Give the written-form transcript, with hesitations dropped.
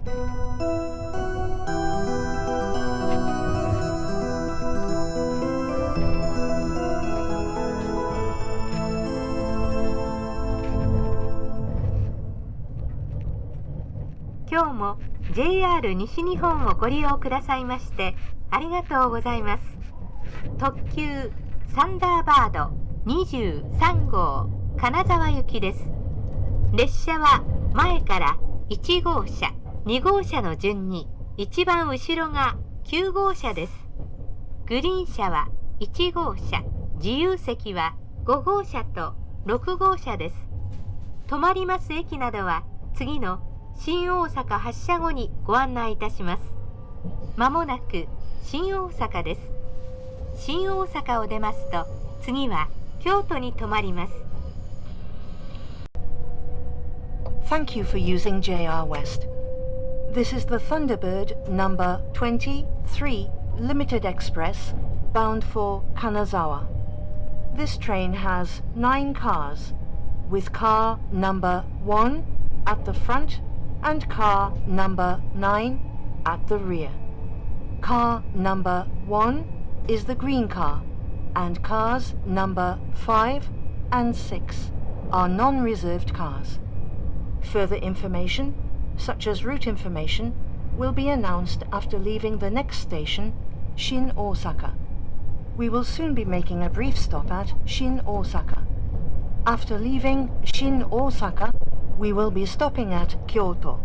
今日も JR 西日本をご利用くださいましてありがとうございます。特急サンダーバード23号金沢行きです。列車は前から1号車、2号車の順に一番後ろが9号車です。グリーン車は1号車、自由席は5号車と6号車です。止まります駅などは次の新大阪発車後にご案内いたします。まもなく新大阪です。新大阪を出ますと次は京都に停まります。Thank you for using JR West. This is the Thunderbird number 23 Limited Express bound for Kanazawa. This train has 9 cars, with car number 1 at the front and car number 9 at the rear. Car number 1 is the green car, and cars number 5 and 6 are non-reserved cars. Further information, such as route information, will be announced after leaving the next station, Shin Osaka. We will soon be making a brief stop at Shin Osaka. After leaving Shin Osaka, we will be stopping at Kyoto.